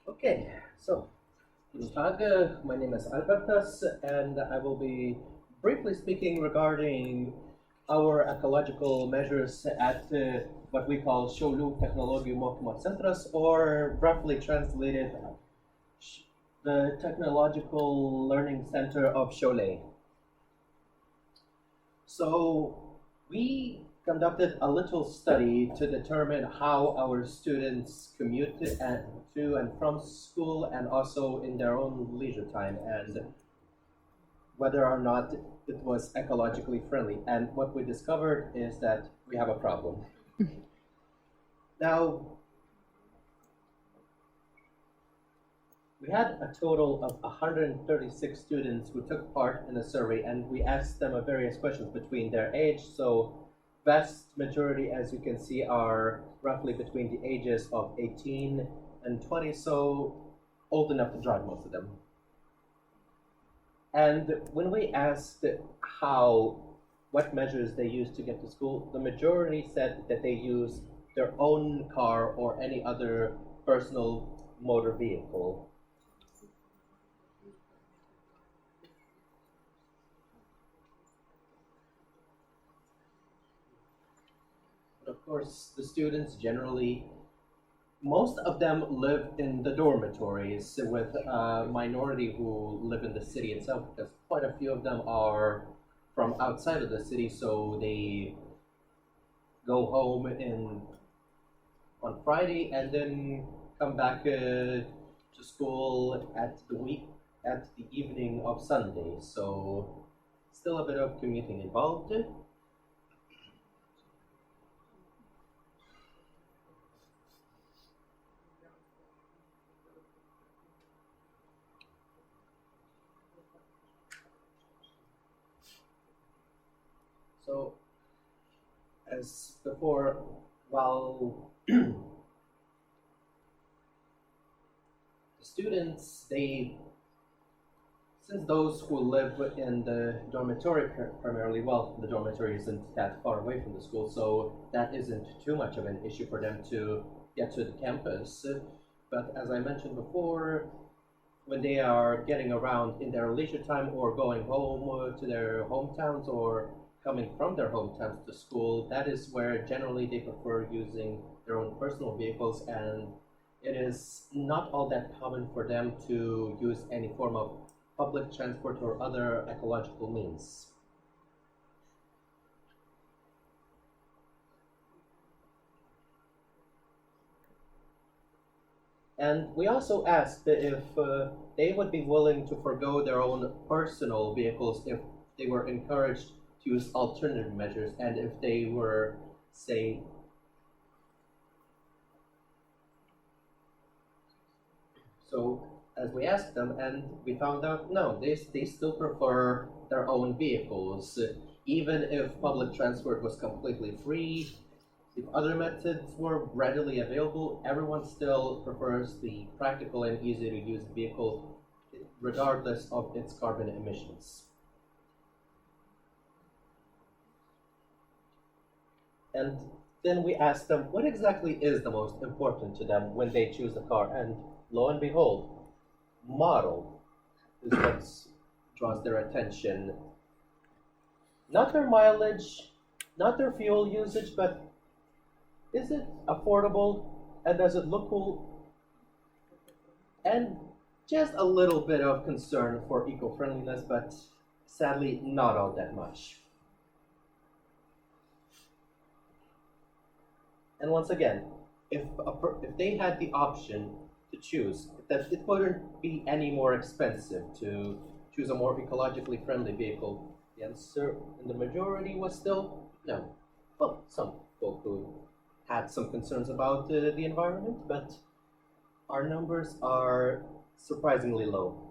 Okay, so guten Tag, my name is Albertas, and I will be briefly speaking regarding our ecological measures at what we call Šiaulių Technologijų Mokymo Centras, or roughly translated, the Technological Learning Center of Šiauliai. So we conducted a little study to determine how our students commute to and from school and also in their own leisure time, and whether or not it was ecologically friendly. And what we discovered is that we have a problem. Now, we had a total of 136 students who took part in the survey, and we asked them various questions between their age. So vast majority, as you can see, are roughly between the ages of 18 and 20, so old enough to drive, most of them. And when we asked what measures they use to get to school, the majority said that they use their own car or any other personal motor vehicle. Of course, the students generally, most of them live in the dormitories, with a minority who live in the city itself, because quite a few of them are from outside of the city, so they go home on Friday and then come back to school at the evening of Sunday. So still a bit of commuting involved. So, as before, while the students, since those who live in the dormitory primarily, well, the dormitory isn't that far away from the school, so that isn't too much of an issue for them to get to the campus. But as I mentioned before, when they are getting around in their leisure time or going home to their hometowns or coming from their hometowns to school, that is where generally they prefer using their own personal vehicles, and it is not all that common for them to use any form of public transport or other ecological means. And we also asked if they would be willing to forego their own personal vehicles if they were encouraged to use alternative measures, and if they were, say, so as we asked them, and we found out, no, they still prefer their own vehicles. Even if public transport was completely free, if other methods were readily available, everyone still prefers the practical and easy to use vehicle regardless of its carbon emissions. And then we asked them what exactly is the most important to them when they choose a car, and lo and behold, model is what draws their attention. Not their mileage, not their fuel usage, but is it affordable and does it look cool? And just a little bit of concern for eco-friendliness, but sadly not all that much. And once again, if they had the option to choose, that it wouldn't be any more expensive to choose a more ecologically friendly vehicle, the answer in the majority was still no. Well, some folk who had some concerns about the environment, but our numbers are surprisingly low.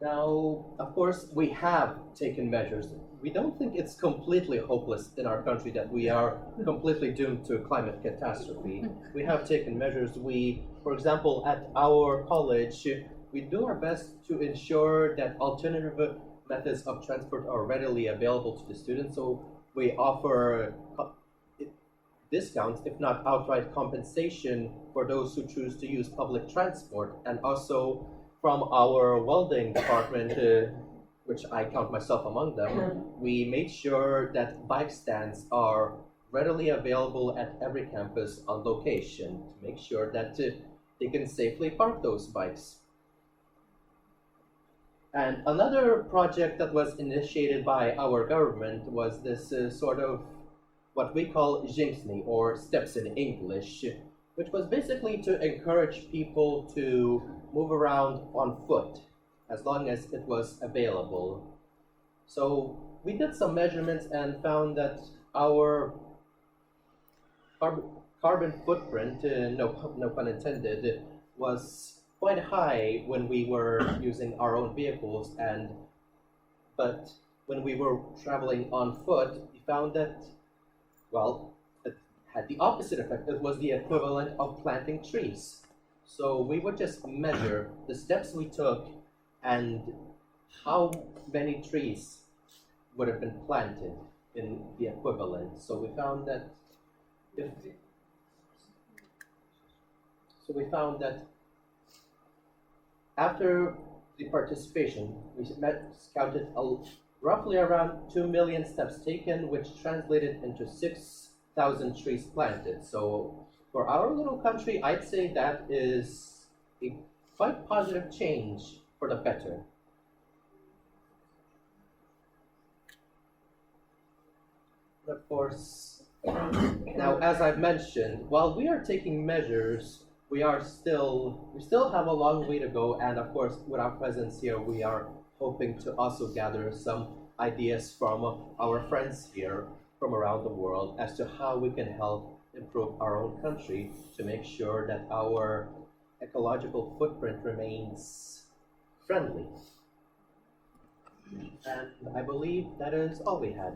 Now, of course, we have taken measures. We don't think it's completely hopeless in our country that we are completely doomed to a climate catastrophe. We have taken measures. For example, at our college, we do our best to ensure that alternative methods of transport are readily available to the students. So we offer discounts, if not outright compensation, for those who choose to use public transport. And also from our welding department, which I count myself among them, we made sure that bike stands are readily available at every campus on location to make sure that they can safely park those bikes. And another project that was initiated by our government was this sort of what we call Jinxney, or steps in English, which was basically to encourage people to move around on foot as long as it was available. So we did some measurements and found that our carbon footprint, no pun intended, was quite high when we were using our own vehicles, but when we were traveling on foot, we found that, well, it had the opposite effect. It was the equivalent of planting trees. So we would just measure the steps we took and how many trees would have been planted in the equivalent. So we found that after the participation, we counted roughly around 2 million steps taken, which translated into 6,000 trees planted. So for our little country, I'd say that is a quite positive change for the better. Of course, now as I've mentioned, while we are taking measures, we still have a long way to go, and of course, with our presence here, we are hoping to also gather some ideas from our friends here from around the world as to how we can help improve our own country to make sure that our ecological footprint remains friendly. And I believe that is all we had.